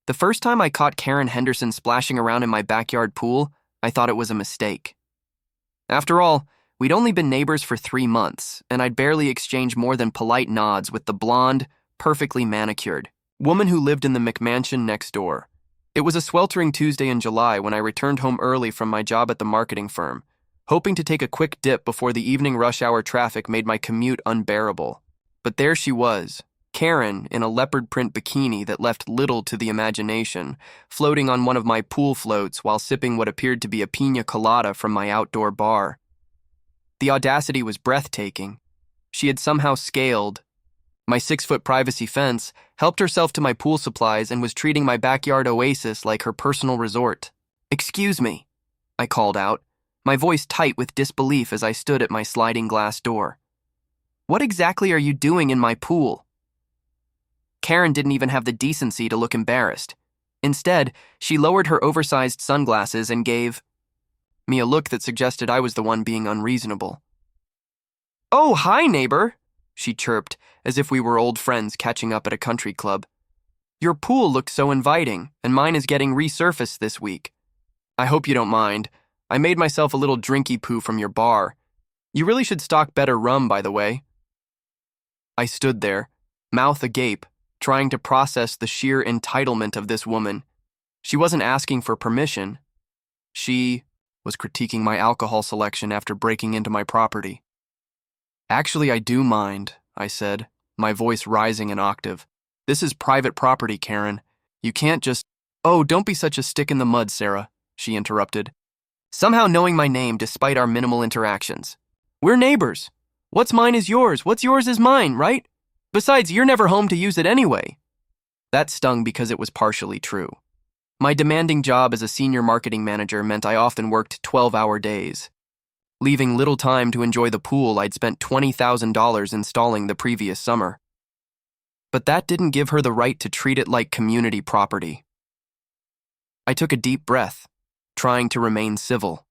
The first time I caught Karen Henderson splashing around in my backyard pool, I thought it was a mistake. After all, we'd only been neighbors for 3 months, and I'd barely exchanged more than polite nods with the blonde, perfectly manicured woman who lived in the McMansion next door. It was a sweltering Tuesday in July when I returned home early from my job at the marketing firm, hoping to take a quick dip before the evening rush hour traffic made my commute unbearable. But there she was, Karen in a leopard print bikini that left little to the imagination, floating on one of my pool floats while sipping what appeared to be a piña colada from my outdoor bar. The audacity was breathtaking. She had somehow scaled my 6-foot privacy fence, helped herself to my pool supplies, and was treating my backyard oasis like her personal resort. "Excuse me," I called out, my voice tight with disbelief as I stood at my sliding glass door. "What exactly are you doing in my pool?" Karen didn't even have the decency to look embarrassed. Instead, she lowered her oversized sunglasses and gave me a look that suggested I was the one being unreasonable. "Oh, hi, neighbor," she chirped, as if we were old friends catching up at a country club. "Your pool looked so inviting, and mine is getting resurfaced this week. I hope you don't mind. I made myself a little drinky poo from your bar. You really should stock better rum, by the way." I stood there, mouth agape, trying to process the sheer entitlement of this woman. She wasn't asking for permission. She was critiquing my alcohol selection after breaking into my property. "Actually, I do mind," I said, my voice rising an octave. "This is private property, Karen. You can't just—" "Oh, don't be such a stick in the mud, Sarah," she interrupted, somehow knowing my name despite our minimal interactions. "We're neighbors. What's mine is yours. What's yours is mine, right? Besides, you're never home to use it anyway." That stung because it was partially true. My demanding job as a senior marketing manager meant I often worked 12-hour days, leaving little time to enjoy the pool I'd spent $20,000 installing the previous summer. But that didn't give her the right to treat it like community property. I took a deep breath, trying to remain civil.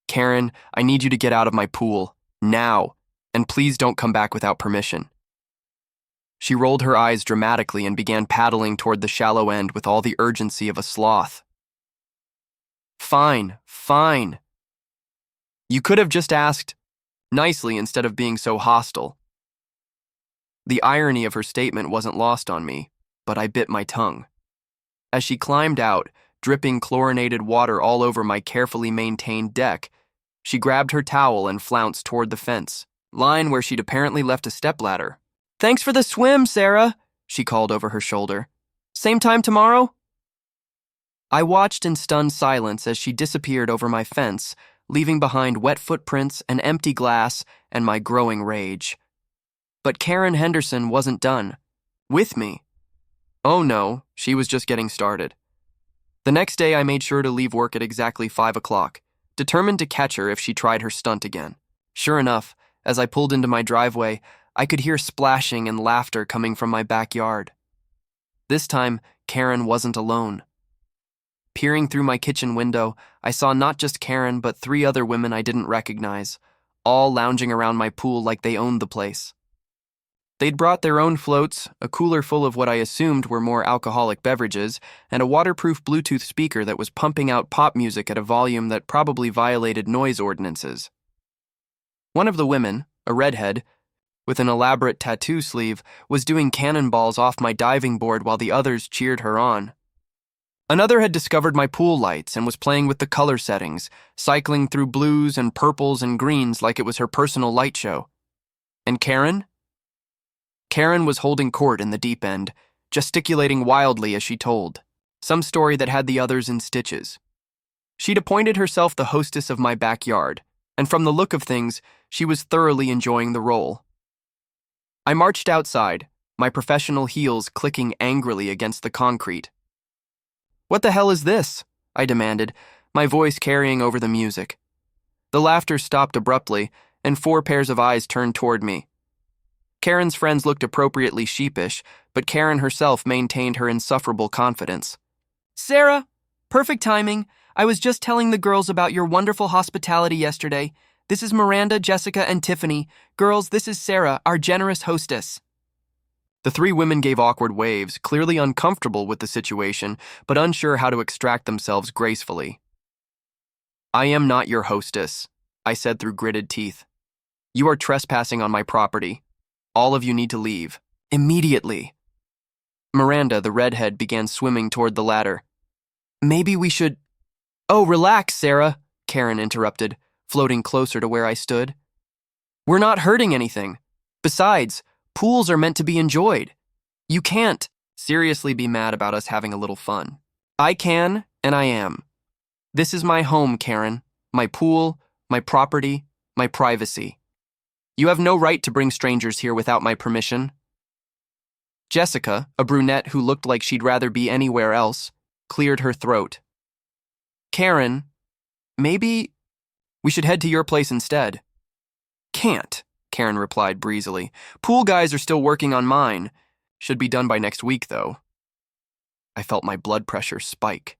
"Karen, I need you to get out of my pool, now, and please don't come back without permission." She rolled her eyes dramatically and began paddling toward the shallow end with all the urgency of a sloth. "Fine, fine. You could have just asked nicely instead of being so hostile." The irony of her statement wasn't lost on me, but I bit my tongue. As she climbed out, dripping chlorinated water all over my carefully maintained deck, she grabbed her towel and flounced toward the fence line where she'd apparently left a stepladder. "Thanks for the swim, Sarah," she called over her shoulder. "Same time tomorrow?" I watched in stunned silence as she disappeared over my fence, leaving behind wet footprints, an empty glass, and my growing rage. But Karen Henderson wasn't done. With me. Oh no, she was just getting started. The next day I made sure to leave work at exactly 5 o'clock, determined to catch her if she tried her stunt again. Sure enough, as I pulled into my driveway, I could hear splashing and laughter coming from my backyard. This time, Karen wasn't alone. Peering through my kitchen window, I saw not just Karen, but 3 other women I didn't recognize, all lounging around my pool like they owned the place. They'd brought their own floats, a cooler full of what I assumed were more alcoholic beverages, and a waterproof Bluetooth speaker that was pumping out pop music at a volume that probably violated noise ordinances. One of the women, a redhead, with an elaborate tattoo sleeve, was doing cannonballs off my diving board while the others cheered her on. Another had discovered my pool lights and was playing with the color settings, cycling through blues and purples and greens like it was her personal light show. And Karen? Karen was holding court in the deep end, gesticulating wildly as she told, some story that had the others in stitches. She'd appointed herself the hostess of my backyard, and from the look of things, she was thoroughly enjoying the role. I marched outside, my professional heels clicking angrily against the concrete. "What the hell is this?" I demanded, my voice carrying over the music. The laughter stopped abruptly, and 4 pairs of eyes turned toward me. Karen's friends looked appropriately sheepish, but Karen herself maintained her insufferable confidence. "Sarah, perfect timing. I was just telling the girls about your wonderful hospitality yesterday. This is Miranda, Jessica, and Tiffany. Girls, this is Sarah, our generous hostess." The three women gave awkward waves, clearly uncomfortable with the situation, but unsure how to extract themselves gracefully. "I am not your hostess," I said through gritted teeth. "You are trespassing on my property. All of you need to leave. Immediately." Miranda, the redhead, began swimming toward the ladder. "Maybe we should—" "Oh, relax, Sarah," Karen interrupted, floating closer to where I stood. "We're not hurting anything. Besides, pools are meant to be enjoyed. You can't seriously be mad about us having a little fun. I can, and I am. This is my home, Karen. My pool, my property, my privacy. You have no right to bring strangers here without my permission." Jessica, a brunette who looked like she'd rather be anywhere else, cleared her throat. "Karen, maybe we should head to your place instead." "Can't," Karen replied breezily. "Pool guys are still working on mine. Should be done by next week, though." I felt my blood pressure spike.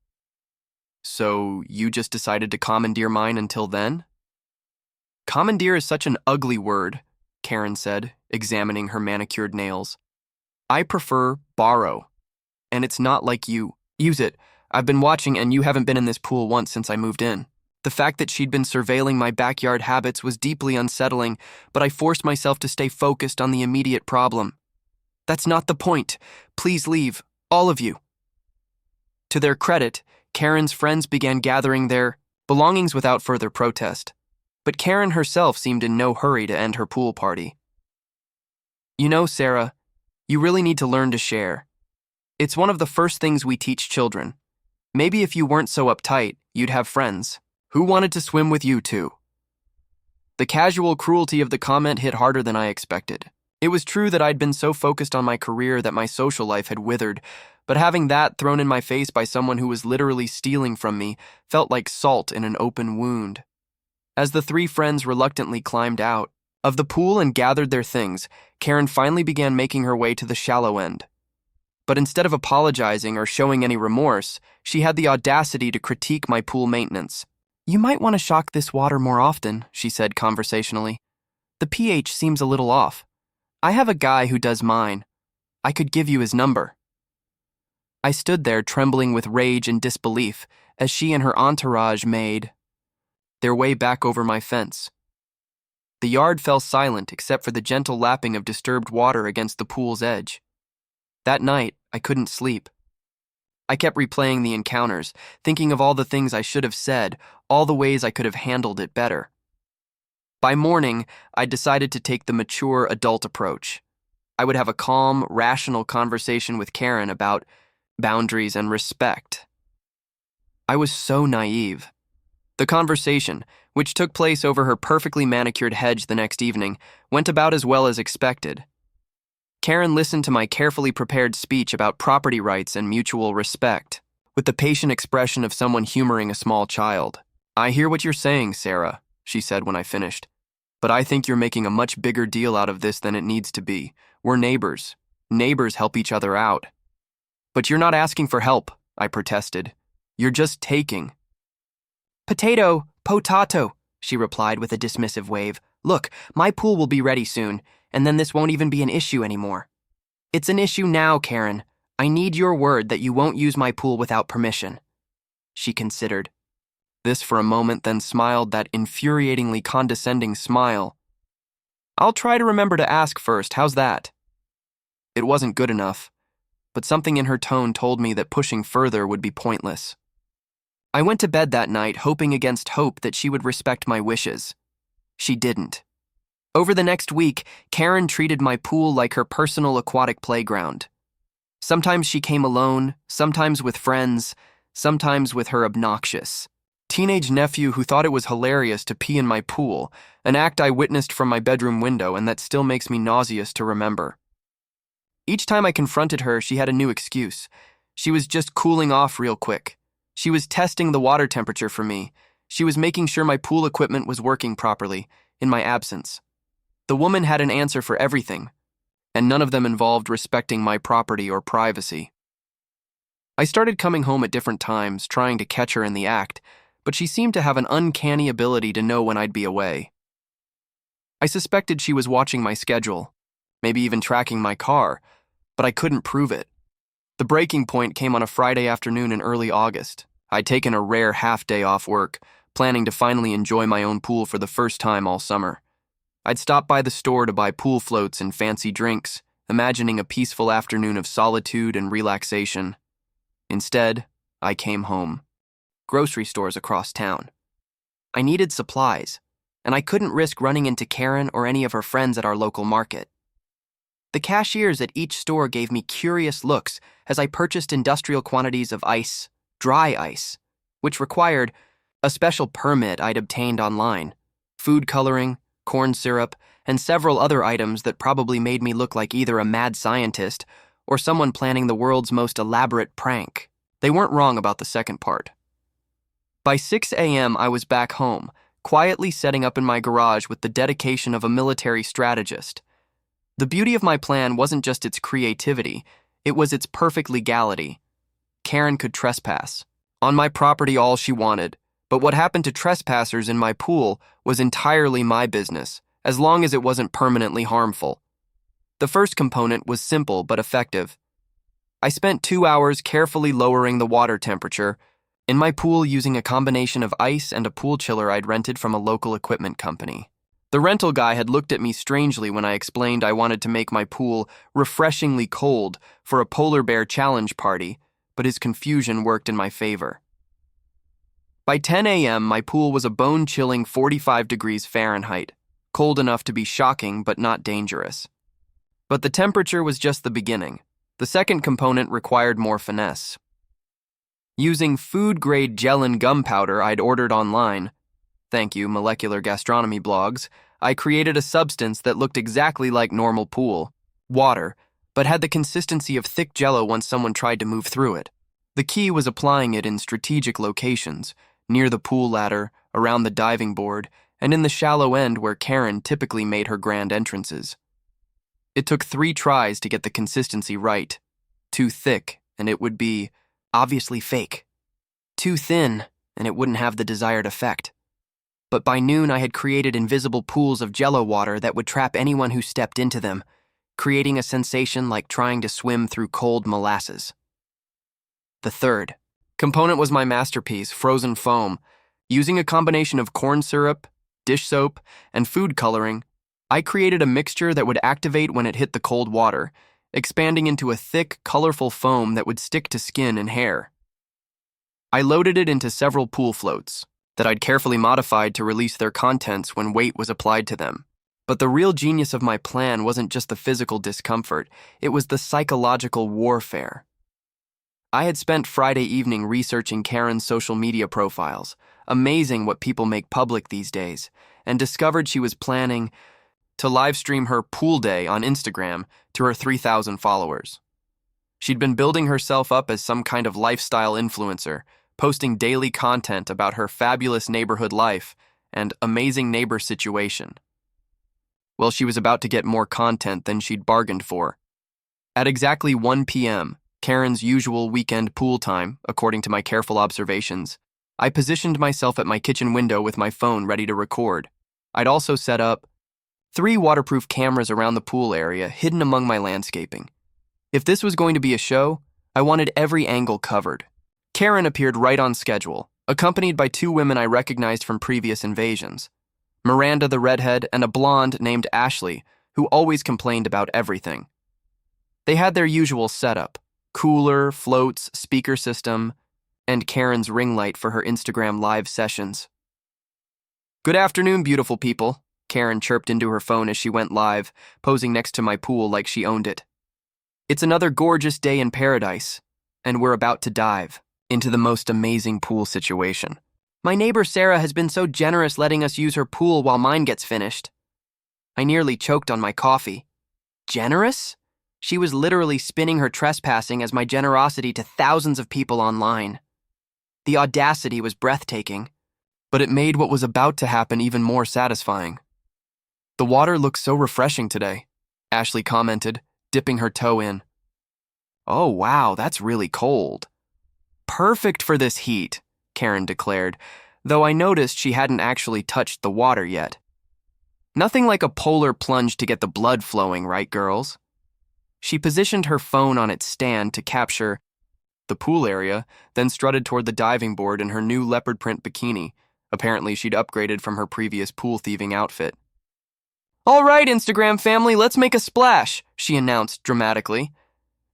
"So you just decided to commandeer mine until then?" "Commandeer is such an ugly word," Karen said, examining her manicured nails. "I prefer borrow. And it's not like you. Use it. I've been watching and you haven't been in this pool once since I moved in." The fact that she'd been surveilling my backyard habits was deeply unsettling, but I forced myself to stay focused on the immediate problem. "That's not the point. Please leave, all of you." To their credit, Karen's friends began gathering their belongings without further protest, but Karen herself seemed in no hurry to end her pool party. "You know, Sarah, you really need to learn to share. It's one of the first things we teach children. Maybe if you weren't so uptight, you'd have friends who wanted to swim with you too." The casual cruelty of the comment hit harder than I expected. It was true that I'd been so focused on my career that my social life had withered, but having that thrown in my face by someone who was literally stealing from me felt like salt in an open wound. As the three friends reluctantly climbed out of the pool and gathered their things, Karen finally began making her way to the shallow end. But instead of apologizing or showing any remorse, she had the audacity to critique my pool maintenance. "You might want to shock this water more often," she said conversationally. "The pH seems a little off. I have a guy who does mine. I could give you his number." I stood there trembling with rage and disbelief as she and her entourage made their way back over my fence. The yard fell silent except for the gentle lapping of disturbed water against the pool's edge. That night, I couldn't sleep. I kept replaying the encounters, thinking of all the things I should have said, all the ways I could have handled it better. By morning, I decided to take the mature adult approach. I would have a calm, rational conversation with Karen about boundaries and respect. I was so naive. The conversation, which took place over her perfectly manicured hedge the next evening, went about as well as expected. Karen listened to my carefully prepared speech about property rights and mutual respect, with the patient expression of someone humoring a small child. "I hear what you're saying, Sarah," she said when I finished, "but I think you're making a much bigger deal out of this than it needs to be. We're neighbors. Neighbors help each other out." "But you're not asking for help," I protested. "You're just taking." "Potato, potato," she replied with a dismissive wave. "Look, my pool will be ready soon, and then this won't even be an issue anymore." "It's an issue now, Karen. I need your word that you won't use my pool without permission." She considered this for a moment, then smiled that infuriatingly condescending smile. "I'll try to remember to ask first, how's that?" It wasn't good enough, but something in her tone told me that pushing further would be pointless. I went to bed that night hoping against hope that she would respect my wishes. She didn't. Over the next week, Karen treated my pool like her personal aquatic playground. Sometimes she came alone, sometimes with friends, sometimes with her obnoxious teenage nephew who thought it was hilarious to pee in my pool, an act I witnessed from my bedroom window and that still makes me nauseous to remember. Each time I confronted her, she had a new excuse. She was just cooling off real quick. She was testing the water temperature for me. She was making sure my pool equipment was working properly, in my absence. The woman had an answer for everything, and none of them involved respecting my property or privacy. I started coming home at different times, trying to catch her in the act, but she seemed to have an uncanny ability to know when I'd be away. I suspected she was watching my schedule, maybe even tracking my car, but I couldn't prove it. The breaking point came on a Friday afternoon in early August. I'd taken a rare half-day off work, planning to finally enjoy my own pool for the first time all summer. I'd stopped by the store to buy pool floats and fancy drinks, imagining a peaceful afternoon of solitude and relaxation. Instead, I came home. Grocery stores across town. I needed supplies, and I couldn't risk running into Karen or any of her friends at our local market. The cashiers at each store gave me curious looks as I purchased industrial quantities of ice, dry ice, which required a special permit I'd obtained online, food coloring, corn syrup, and several other items that probably made me look like either a mad scientist or someone planning the world's most elaborate prank. They weren't wrong about the second part. By 6 a.m., I was back home, quietly setting up in my garage with the dedication of a military strategist. The beauty of my plan wasn't just its creativity, it was its perfect legality. Karen could trespass. On my property all she wanted, but what happened to trespassers in my pool was entirely my business, as long as it wasn't permanently harmful. The first component was simple but effective. I spent 2 hours carefully lowering the water temperature in my pool using a combination of ice and a pool chiller I'd rented from a local equipment company. The rental guy had looked at me strangely when I explained I wanted to make my pool refreshingly cold for a polar bear challenge party, but his confusion worked in my favor. By 10 a.m., my pool was a bone-chilling 45 degrees Fahrenheit, cold enough to be shocking but not dangerous. But the temperature was just the beginning. The second component required more finesse. Using food-grade gel and gunpowder I'd ordered online, thank you, molecular gastronomy blogs, I created a substance that looked exactly like normal pool, water, but had the consistency of thick jello once someone tried to move through it. The key was applying it in strategic locations, near the pool ladder, around the diving board, and in the shallow end where Karen typically made her grand entrances. It took 3 tries to get the consistency right. Too thick, and it would be obviously fake. Too thin, and it wouldn't have the desired effect. But by noon, I had created invisible pools of jello water that would trap anyone who stepped into them, creating a sensation like trying to swim through cold molasses. The third component was my masterpiece, frozen foam. Using a combination of corn syrup, dish soap, and food coloring, I created a mixture that would activate when it hit the cold water, expanding into a thick, colorful foam that would stick to skin and hair. I loaded it into several pool floats that I'd carefully modified to release their contents when weight was applied to them. But the real genius of my plan wasn't just the physical discomfort, it was the psychological warfare. I had spent Friday evening researching Karen's social media profiles, amazing what people make public these days, and discovered she was planning to live stream her pool day on Instagram to her 3,000 followers. She'd been building herself up as some kind of lifestyle influencer, posting daily content about her fabulous neighborhood life and amazing neighbor situation. Well, she was about to get more content than she'd bargained for. At exactly 1 p.m., Karen's usual weekend pool time, according to my careful observations, I positioned myself at my kitchen window with my phone ready to record. I'd also set up 3 waterproof cameras around the pool area, hidden among my landscaping. If this was going to be a show, I wanted every angle covered. Karen appeared right on schedule, accompanied by 2 women I recognized from previous invasions. Miranda the redhead and a blonde named Ashley, who always complained about everything. They had their usual setup: cooler, floats, speaker system, and Karen's ring light for her Instagram live sessions. "Good afternoon, beautiful people," Karen chirped into her phone as she went live, posing next to my pool like she owned it. "It's another gorgeous day in paradise, and we're about to dive into the most amazing pool situation. My neighbor Sarah has been so generous letting us use her pool while mine gets finished." I nearly choked on my coffee. Generous? She was literally spinning her trespassing as my generosity to thousands of people online. The audacity was breathtaking, but it made what was about to happen even more satisfying. "The water looks so refreshing today," Ashley commented, dipping her toe in. "Oh wow, that's really cold." "Perfect for this heat," Karen declared, though I noticed she hadn't actually touched the water yet. "Nothing like a polar plunge to get the blood flowing, right, girls?" She positioned her phone on its stand to capture the pool area, then strutted toward the diving board in her new leopard print bikini. Apparently, she'd upgraded from her previous pool thieving outfit. "All right, Instagram family, let's make a splash," she announced dramatically.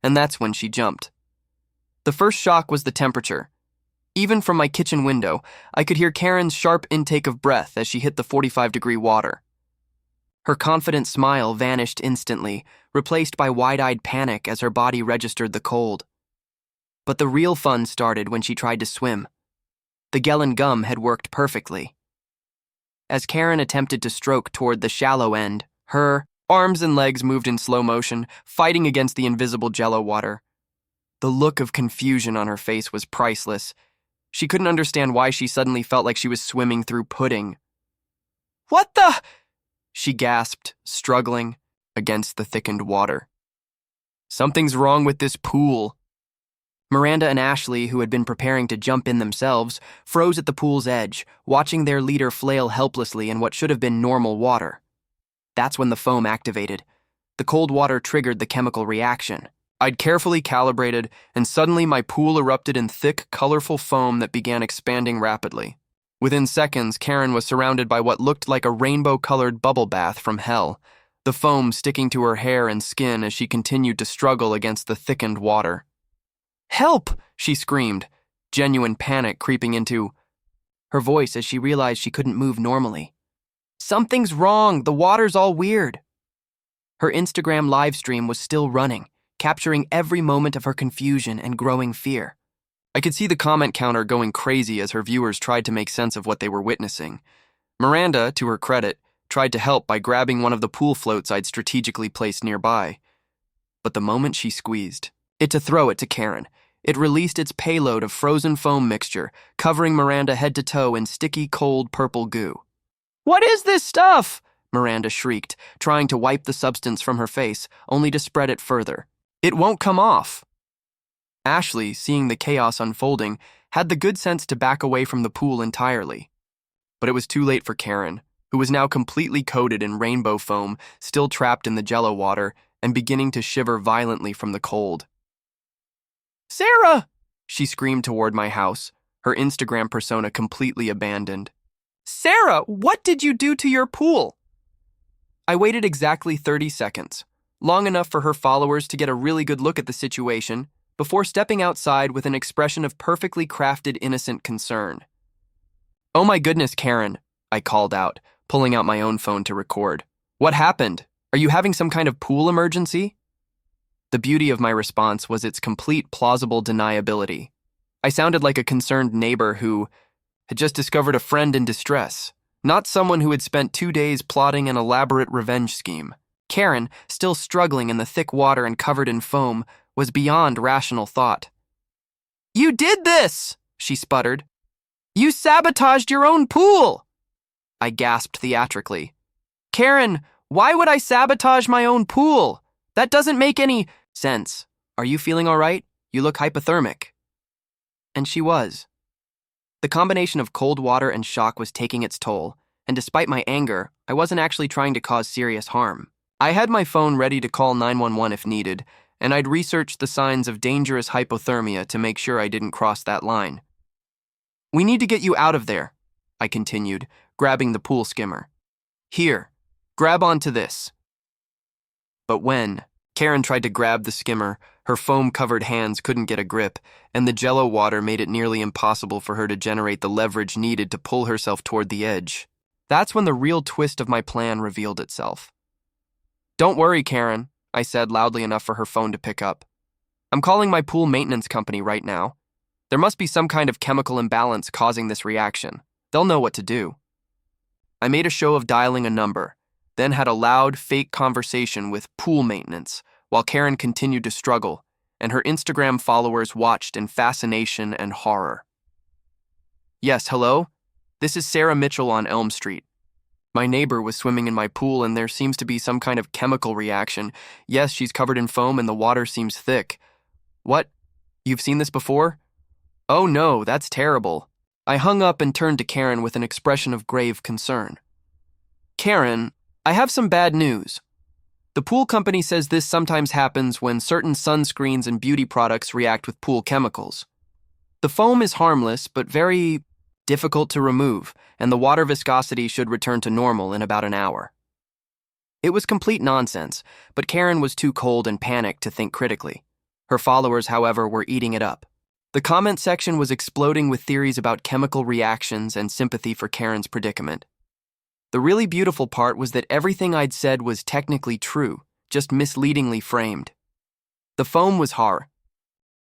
And that's when she jumped. The first shock was the temperature. Even from my kitchen window, I could hear Karen's sharp intake of breath as she hit the 45-degree water. Her confident smile vanished instantly, replaced by wide-eyed panic as her body registered the cold. But the real fun started when she tried to swim. The gel and gum had worked perfectly. As Karen attempted to stroke toward the shallow end, her arms and legs moved in slow motion, fighting against the invisible jello water. The look of confusion on her face was priceless. She couldn't understand why she suddenly felt like she was swimming through pudding. "What the?" she gasped, struggling against the thickened water. "Something's wrong with this pool." Miranda and Ashley, who had been preparing to jump in themselves, froze at the pool's edge, watching their leader flail helplessly in what should have been normal water. That's when the foam activated. The cold water triggered the chemical reaction. I'd carefully calibrated, and suddenly my pool erupted in thick, colorful foam that began expanding rapidly. Within seconds, Karen was surrounded by what looked like a rainbow-colored bubble bath from hell, the foam sticking to her hair and skin as she continued to struggle against the thickened water. "Help!" she screamed, genuine panic creeping into her voice as she realized she couldn't move normally. "Something's wrong, the water's all weird." Her Instagram livestream was still running, capturing every moment of her confusion and growing fear. I could see the comment counter going crazy as her viewers tried to make sense of what they were witnessing. Miranda, to her credit, tried to help by grabbing one of the pool floats I'd strategically placed nearby. But the moment she squeezed it to throw it to Karen, it released its payload of frozen foam mixture, covering Miranda head to toe in sticky, cold purple goo. "What is this stuff?" Miranda shrieked, trying to wipe the substance from her face, only to spread it further. "It won't come off." Ashley, seeing the chaos unfolding, had the good sense to back away from the pool entirely. But it was too late for Karen, who was now completely coated in rainbow foam, still trapped in the jello water, and beginning to shiver violently from the cold. "Sarah!" she screamed toward my house, her Instagram persona completely abandoned. "Sarah, what did you do to your pool?" I waited exactly 30 seconds, long enough for her followers to get a really good look at the situation, before stepping outside with an expression of perfectly crafted innocent concern. "Oh my goodness, Karen," I called out, pulling out my own phone to record. "What happened? Are you having some kind of pool emergency?" The beauty of my response was its complete plausible deniability. I sounded like a concerned neighbor who had just discovered a friend in distress, not someone who had spent 2 days plotting an elaborate revenge scheme. Karen, still struggling in the thick water and covered in foam, was beyond rational thought. "You did this!" she sputtered. "You sabotaged your own pool!" I gasped theatrically. "Karen, why would I sabotage my own pool? That doesn't make any sense. Are you feeling all right? You look hypothermic." And she was. The combination of cold water and shock was taking its toll, and despite my anger, I wasn't actually trying to cause serious harm. I had my phone ready to call 911 if needed, and I'd researched the signs of dangerous hypothermia to make sure I didn't cross that line. "We need to get you out of there," I continued, grabbing the pool skimmer. "Here, grab onto this." But when Karen tried to grab the skimmer, her foam-covered hands couldn't get a grip, and the jello water made it nearly impossible for her to generate the leverage needed to pull herself toward the edge. That's when the real twist of my plan revealed itself. "Don't worry, Karen," I said loudly enough for her phone to pick up. "I'm calling my pool maintenance company right now. There must be some kind of chemical imbalance causing this reaction. They'll know what to do." I made a show of dialing a number, then had a loud, fake conversation with pool maintenance, while Karen continued to struggle, and her Instagram followers watched in fascination and horror. "Yes, hello? This is Sarah Mitchell on Elm Street. My neighbor was swimming in my pool and there seems to be some kind of chemical reaction. Yes, she's covered in foam and the water seems thick." "What? You've seen this before?" "Oh no, that's terrible." I hung up and turned to Karen with an expression of grave concern. "Karen, I have some bad news." The pool company says this sometimes happens when certain sunscreens and beauty products react with pool chemicals. The foam is harmless, but very difficult to remove, and the water viscosity should return to normal in about an hour. It was complete nonsense, but Karen was too cold and panicked to think critically. Her followers, however, were eating it up. The comment section was exploding with theories about chemical reactions and sympathy for Karen's predicament. The really beautiful part was that everything I'd said was technically true, just misleadingly framed. The foam was